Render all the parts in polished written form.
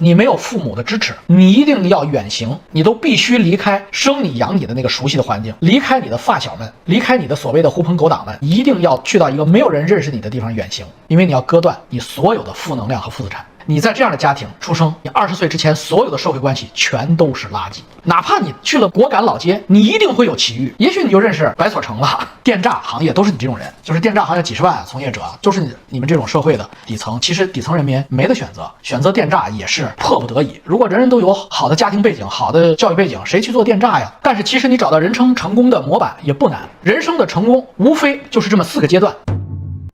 你没有父母的支持，你一定要远行，你都必须离开生你养你的那个熟悉的环境，离开你的发小们，离开你的所谓的狐朋狗党们，一定要去到一个没有人认识你的地方远行，因为你要割断你所有的负能量和负资产。你在这样的家庭出生，你20岁之前所有的社会关系全都是垃圾。哪怕你去了果敢老街，你一定会有奇遇，也许你就认识白所成了。电诈行业都是你这种人，就是电诈行业几十万从业者，就是你们这种社会的底层。其实底层人民没得选择，选择电诈也是迫不得已。如果人人都有好的家庭背景、好的教育背景，谁去做电诈呀？但是其实你找到人生成功的模板也不难，人生的成功无非就是这么4个阶段。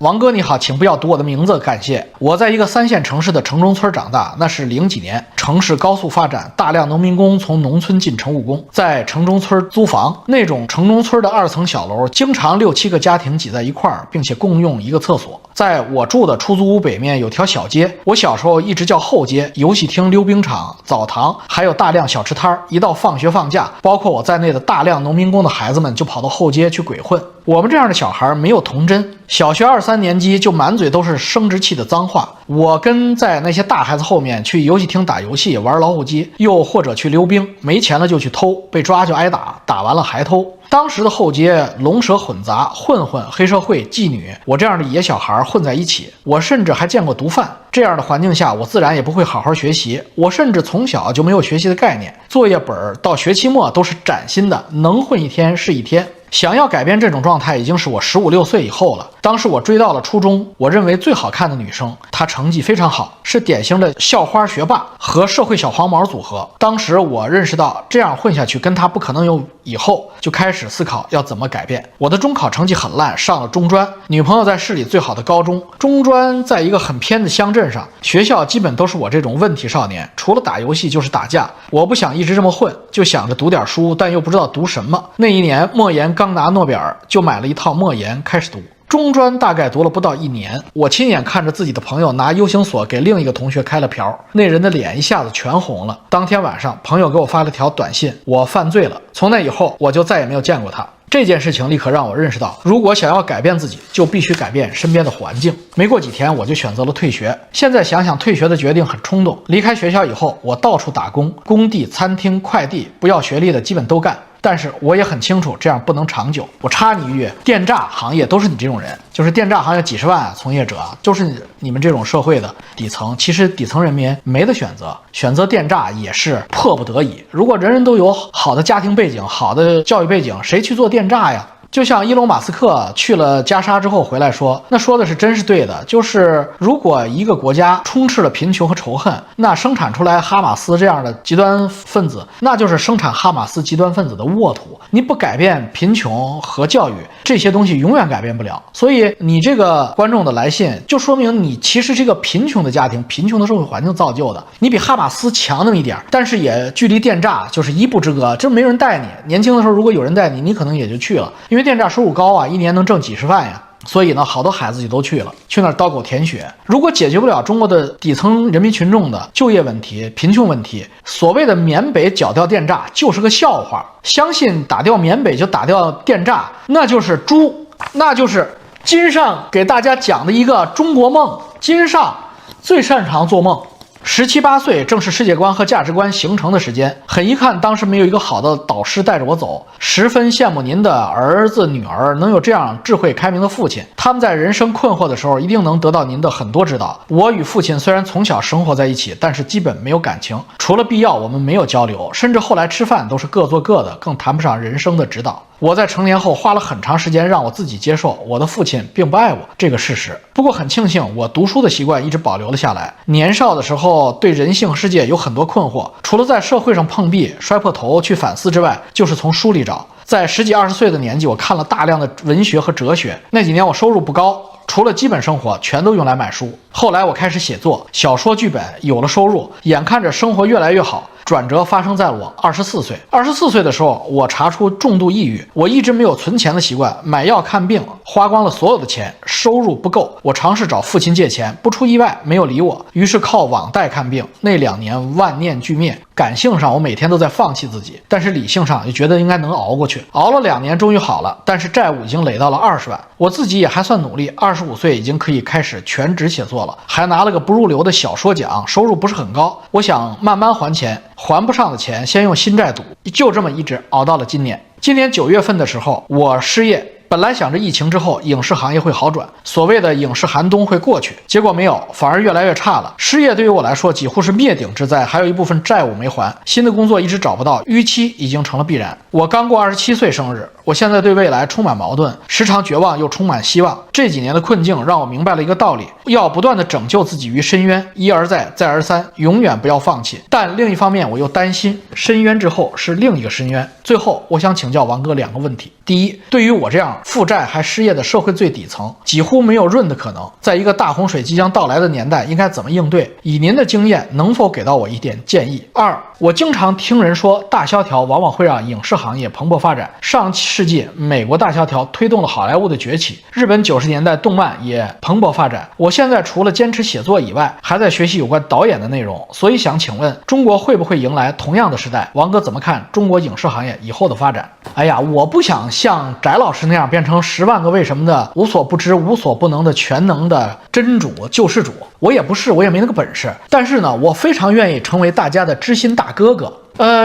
王哥你好，请不要读我的名字，感谢。我在一个3线城市的城中村长大，那是00几年，城市高速发展，大量农民工从农村进城务工，在城中村租房，那种城中村的2层小楼，经常6、7个家庭挤在一块儿，并且共用一个厕所。在我住的出租屋北面有条小街，我小时候一直叫后街，游戏厅、溜冰场、澡堂，还有大量小吃摊。一到放学放假，包括我在内的大量农民工的孩子们就跑到后街去鬼混。我们这样的小孩没有童真，小学2、3年级就满嘴都是生殖器的脏话。我跟在那些大孩子后面去游戏厅打游戏、玩老虎机，又或者去溜冰，没钱了就去偷，被抓就挨打，打完了还偷。当时的后街龙蛇混杂，混混、黑社会、妓女，我这样的野小孩混在一起。我甚至还见过毒贩。这样的环境下，我自然也不会好好学习。我甚至从小就没有学习的概念，作业本到学期末都是崭新的，能混一天是一天。想要改变这种状态，已经是我15、16岁以后了。当时我追到了初中，我认为最好看的女生，她成绩非常好，是典型的校花学霸和社会小黄毛组合。当时我认识到这样混下去跟她不可能有以后，就开始思考要怎么改变。我的中考成绩很烂，上了中专，女朋友在市里最好的高中，中专在一个很偏的乡镇上，学校基本都是我这种问题少年，除了打游戏就是打架。我不想一直这么混，就想着读点书，但又不知道读什么。那一年莫言刚拿诺贝尔，就买了一套莫言开始读。中专大概读了不到1年，我亲眼看着自己的朋友拿 U 型锁给另一个同学开了瓢，那人的脸一下子全红了。当天晚上，朋友给我发了条短信，我犯罪了。从那以后，我就再也没有见过他。这件事情立刻让我认识到，如果想要改变自己，就必须改变身边的环境。没过几天，我就选择了退学。现在想想，退学的决定很冲动。离开学校以后，我到处打工，工地、餐厅、快递，不要学历的基本都干。但是我也很清楚，这样不能长久。我插你一句，电诈行业都是你这种人，就是电诈行业几十万从业者，就是你们这种社会的底层。其实底层人民没得选择，选择电诈也是迫不得已。如果人人都有好的家庭背景、好的教育背景，谁去做电诈呀？就像伊隆马斯克去了加沙之后回来说，那说的是真是对的，就是如果一个国家充斥了贫穷和仇恨，那生产出来哈马斯这样的极端分子，那就是生产哈马斯极端分子的沃土。你不改变贫穷和教育，这些东西永远改变不了。所以你这个观众的来信就说明你其实这个贫穷的家庭、贫穷的社会环境造就的，你比哈马斯强那么一点，但是也距离电诈就是一步之隔，这没人带你。年轻的时候如果有人带你，你可能也就去了，因为电诈收入高啊，一年能挣几十万呀。所以呢，好多孩子就都去了，去那儿刀口舔血。如果解决不了中国的底层人民群众的就业问题、贫穷问题，所谓的缅北剿掉电诈就是个笑话。相信打掉缅北就打掉电诈，那就是猪，那就是金上给大家讲的一个中国梦。金上最擅长做梦。17、18岁正是世界观和价值观形成的时间，很遗憾当时没有一个好的导师带着我走，十分羡慕您的儿子女儿能有这样智慧开明的父亲，他们在人生困惑的时候一定能得到您的很多指导。我与父亲虽然从小生活在一起，但是基本没有感情，除了必要我们没有交流，甚至后来吃饭都是各做各的，更谈不上人生的指导。我在成年后花了很长时间让我自己接受我的父亲并不爱我这个事实，不过很庆幸我读书的习惯一直保留了下来。年少的时候对人性世界有很多困惑，除了在社会上碰壁摔破头去反思之外，就是从书里找。在10几20岁的年纪，我看了大量的文学和哲学，那几年我收入不高，除了基本生活全都用来买书。后来我开始写作，小说剧本有了收入，眼看着生活越来越好。转折发生在了我24岁。24岁的时候，我查出重度抑郁。我一直没有存钱的习惯，买药看病花光了所有的钱，收入不够。我尝试找父亲借钱，不出意外没有理我，于是靠网贷看病。那2年万念俱灭。感性上我每天都在放弃自己，但是理性上也觉得应该能熬过去。熬了2年终于好了，但是债务已经累到了20万。我自己也还算努力，20 25岁已经可以开始全职写作了，还拿了个不入流的小说奖，收入不是很高。我想慢慢还钱，还不上的钱先用新债赌，就这么一直熬到了今年。今年9月份的时候，我失业。本来想着疫情之后影视行业会好转，所谓的影视寒冬会过去，结果没有，反而越来越差了。失业对于我来说几乎是灭顶之灾，还有一部分债务没还，新的工作一直找不到，逾期已经成了必然。我刚过27岁生日，我现在对未来充满矛盾，时常绝望又充满希望。这几年的困境让我明白了一个道理，要不断的拯救自己于深渊，一而再再而三，永远不要放弃。但另一方面我又担心深渊之后是另一个深渊。最后我想请教王哥2个问题。第一，对于我这样负债还失业的社会最底层，几乎没有润的可能，在一个大洪水即将到来的年代应该怎么应对？以您的经验能否给到我一点建议？二，我经常听人说大萧条往往会让影视行业蓬勃发展，上世纪美国大萧条推动了好莱坞的崛起，日本90年代动漫也蓬勃发展。我现在除了坚持写作以外，还在学习有关导演的内容，所以想请问中国会不会迎来同样的时代？王哥怎么看中国影视行业以后的发展？哎呀，我不想像翟老师那样变成10万个为什么的无所不知无所不能的全能的真主救世主，我也不是，我也没那个本事。但是呢，我非常愿意成为大家的知心大哥哥。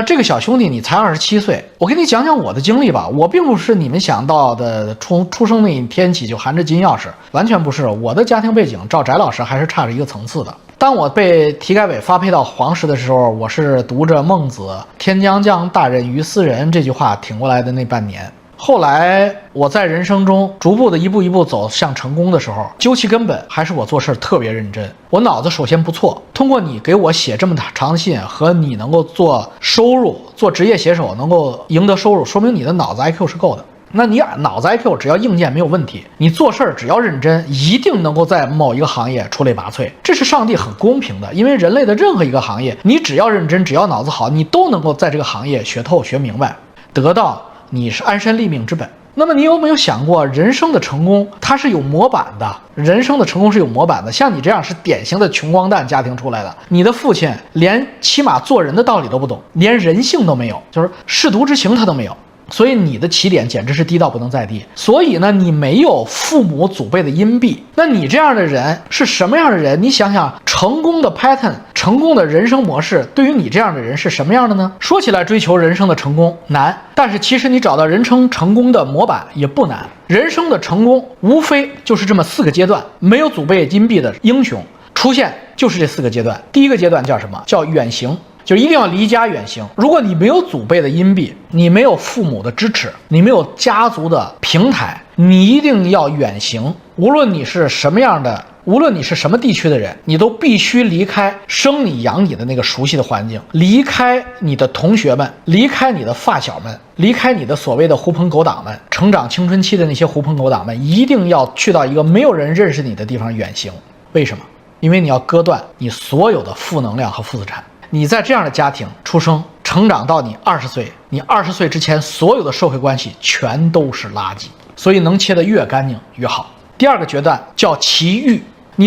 这个小兄弟你才27岁，我给你讲讲我的经历吧。我并不是你们想到的从出生那一天起就含着金钥匙，完全不是。我的家庭背景照翟老师还是差着一个层次的。当我被体改委发配到黄石的时候，我是读着孟子“天将降大任于斯人”这句话挺过来的那半年。后来我在人生中逐步的一步一步走向成功的时候，究其根本还是我做事特别认真。我脑子首先不错，通过你给我写这么长的信和你能够做收入，做职业写手能够赢得收入，说明你的脑子 IQ 是够的。那你脑子 IQ 只要硬件没有问题，你做事只要认真，一定能够在某一个行业出类拔萃。这是上帝很公平的，因为人类的任何一个行业，你只要认真，只要脑子好，你都能够在这个行业学透学明白，得到你是安身立命之本。那么你有没有想过，人生的成功它是有模板的，人生的成功是有模板的。像你这样是典型的穷光蛋家庭出来的，你的父亲连起码做人的道理都不懂，连人性都没有，就是舐犊之情他都没有，所以你的起点简直是低到不能再低。所以呢，你没有父母祖辈的荫蔽，那你这样的人是什么样的人？你想想，成功的 pattern， 成功的人生模式对于你这样的人是什么样的呢？说起来追求人生的成功难，但是其实你找到人生成功的模板也不难。人生的成功无非就是这么4个阶段，没有祖辈荫蔽的英雄出现就是这4个阶段。第一个阶段叫什么？叫远行，就一定要离家远行。如果你没有祖辈的荫蔽，你没有父母的支持，你没有家族的平台，你一定要远行。无论你是什么样的，无论你是什么地区的人，你都必须离开生你养你的那个熟悉的环境，离开你的同学们，离开你的发小们，离开你的所谓的狐朋狗党们，成长青春期的那些狐朋狗党们，一定要去到一个没有人认识你的地方远行。为什么？因为你要割断你所有的负能量和负资产。你在这样的家庭出生，成长到你20岁，你20岁之前所有的社会关系全都是垃圾，所以能切得越干净越好。第二个阶段叫奇遇，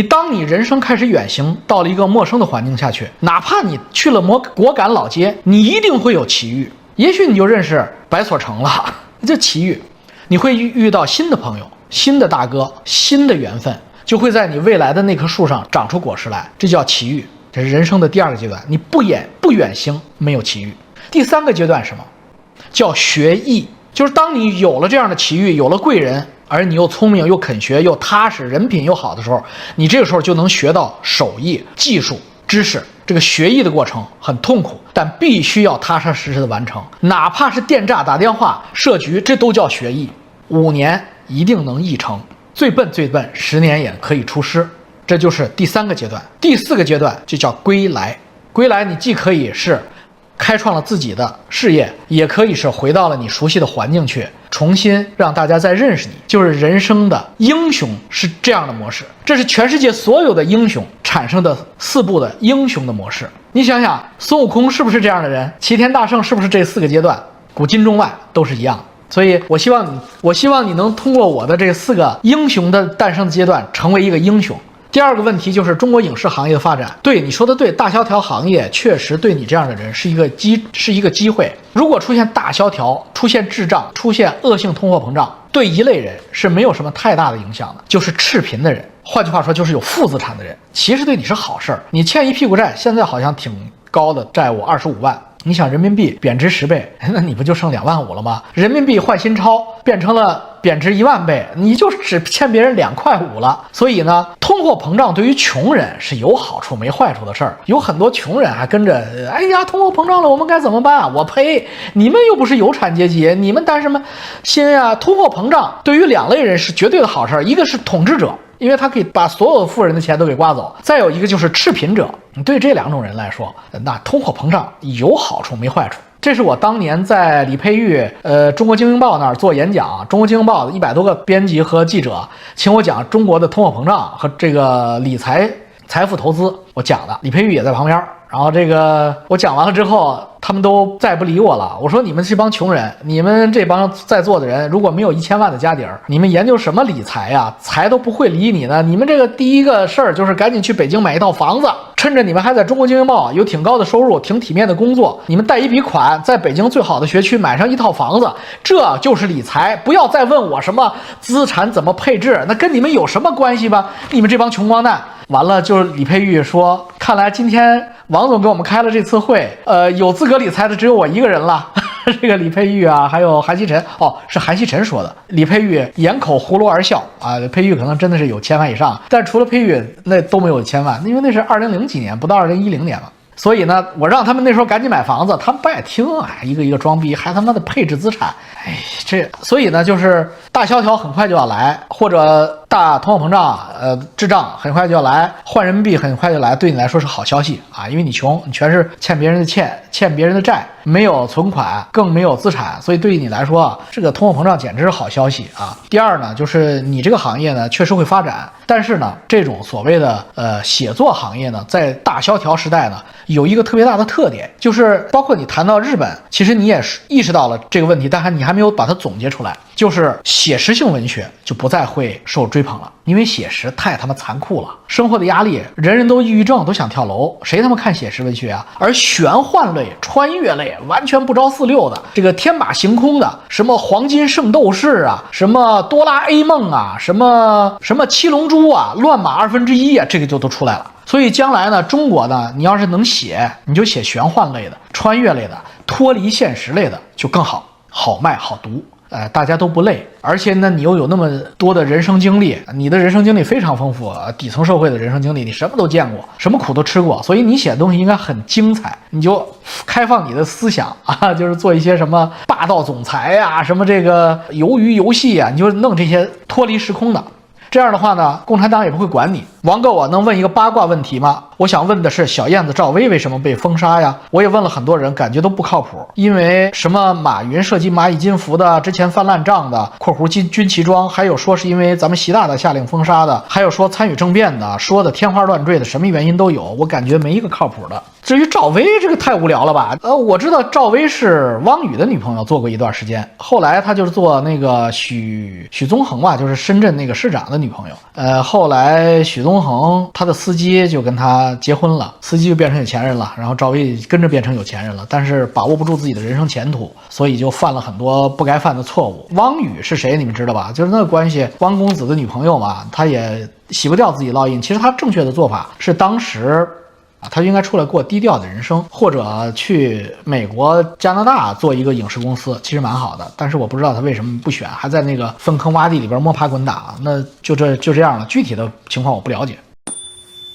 当你人生开始远行到了一个陌生的环境下去，哪怕你去了果敢老街，你一定会有奇遇。也许你就认识白所成了，这奇遇，你会遇到新的朋友，新的大哥，新的缘分，就会在你未来的那棵树上长出果实来，这叫奇遇。这是人生的第2个阶段，你不远行，没有奇遇。第3个阶段是什么？叫学艺，就是当你有了这样的奇遇，有了贵人，而你又聪明又肯学又踏实，人品又好的时候，你这个时候就能学到手艺、技术、知识。这个学艺的过程很痛苦，但必须要踏踏实实的完成，哪怕是电诈、打电话、设局，这都叫学艺。5年一定能议成，最笨10年也可以出师。这就是第3个阶段。第4个阶段就叫归来。归来你既可以是开创了自己的事业，也可以是回到了你熟悉的环境去，重新让大家再认识你。就是人生的英雄是这样的模式，这是全世界所有的英雄产生的4步的英雄的模式。你想想，孙悟空是不是这样的人？齐天大圣是不是这4个阶段？古今中外都是一样。所以我希望你能通过我的这4个英雄的诞生的阶段成为一个英雄。第2个问题就是中国影视行业的发展。对，你说的对，大萧条行业确实对你这样的人是一个机会。如果出现大萧条，出现滞胀，出现恶性通货膨胀，对一类人是没有什么太大的影响的，就是赤贫的人。换句话说，就是有负资产的人，其实对你是好事儿。你欠一屁股债，现在好像挺高的债务25万。你想人民币贬值10倍，那你不就剩2万5了吗？人民币换新钞变成了贬值1万倍，你就只欠别人2块5了。所以呢，通货膨胀对于穷人是有好处没坏处的事儿。有很多穷人还跟着，哎呀，通货膨胀了，我们该怎么办？我呸！你们又不是有产阶级，你们担什么心啊？通货膨胀对于2类人是绝对的好事儿，一个是统治者，因为他可以把所有富人的钱都给刮走；再有一个就是赤贫者。对这2种人来说，那通货膨胀有好处没坏处。这是我当年在李佩玉中国经营报那儿做演讲，中国经营报100多个编辑和记者请我讲中国的通货膨胀和这个理财财富投资，我讲的，李佩玉也在旁边。然后这个我讲完了之后，他们都再不理我了。我说你们这帮穷人，你们这帮在座的人，如果没有1000万的家底儿，你们研究什么理财呀？财都不会理你呢。你们这个第一个事儿就是赶紧去北京买一套房子，趁着你们还在中国经营报有挺高的收入、挺体面的工作，你们贷一笔款，在北京最好的学区买上一套房子，这就是理财。不要再问我什么资产怎么配置，那跟你们有什么关系吧？你们这帮穷光蛋。完了，就是李佩玉说，看来今天王总给我们开了这次会，有资格理财的只有我一个人了。这个李佩玉啊，还有韩锡辰，是韩锡辰说的。李佩玉掩口胡诌而笑啊，佩玉可能真的是有1000万以上，但除了佩玉，那都没有1000万，因为那是2000几年，不到2010年嘛。所以呢，我让他们那时候赶紧买房子，他们不爱听啊，一个一个装逼，还他妈的配置资产，所以呢，就是大萧条很快就要来，或者大通货膨胀，滞胀很快就要来，换人民币很快就来，对你来说是好消息啊，因为你穷，你全是欠别人的欠别人的债，没有存款，更没有资产，所以对于你来说，这个通货膨胀简直是好消息啊。第二呢，就是你这个行业呢确实会发展，但是呢，这种所谓的写作行业呢，在大萧条时代呢，有一个特别大的特点，就是包括你谈到日本，其实你也是意识到了这个问题，但你还没有把它总结出来，就是写实性文学就不再会受追捧了，因为写实太他妈残酷了，生活的压力，人人都抑郁症，都想跳楼，谁他妈看写实文学啊？而玄幻类、穿越类，完全不着四六的，这个天马行空的，什么黄金圣斗士啊，什么哆啦 A 梦啊，什么七龙珠啊，乱码1/2啊，这个就都出来了。所以将来呢，中国呢，你要是能写，你就写玄幻类的、穿越类的、脱离现实类的就更好，好卖好读。大家都不累，而且呢，你又有那么多的人生经历，你的人生经历非常丰富，底层社会的人生经历，你什么都见过，什么苦都吃过，所以你写的东西应该很精彩，你就开放你的思想啊，就是做一些什么霸道总裁啊，什么这个鱿鱼游戏啊，你就弄这些脱离时空的。这样的话呢，共产党也不会管你。王哥，我能问一个八卦问题吗？我想问的是，小燕子赵薇为什么被封杀呀？我也问了很多人，感觉都不靠谱。因为什么马云涉及蚂蚁金服的，之前翻烂账的（括弧军旗装），还有说是因为咱们习大大下令封杀的，还有说参与政变的，说的天花乱坠的，什么原因都有。我感觉没一个靠谱的。至于赵薇，这个太无聊了吧？我知道赵薇是汪宇的女朋友，做过一段时间，后来她就是做那个许宗衡吧，就是深圳那个市长的女朋友。后来许宗衡他的司机就跟他结婚了，司机就变成有钱人了，然后赵薇跟着变成有钱人了，但是把握不住自己的人生前途，所以就犯了很多不该犯的错误。汪宇是谁你们知道吧？就是那个关系，汪公子的女朋友嘛，他也洗不掉自己烙印。其实他正确的做法是当时他就应该出来过低调的人生，或者去美国、加拿大做一个影视公司，其实蛮好的。但是我不知道他为什么不选，还在那个粪坑洼地里边摸爬滚打，那就这样了。具体的情况我不了解。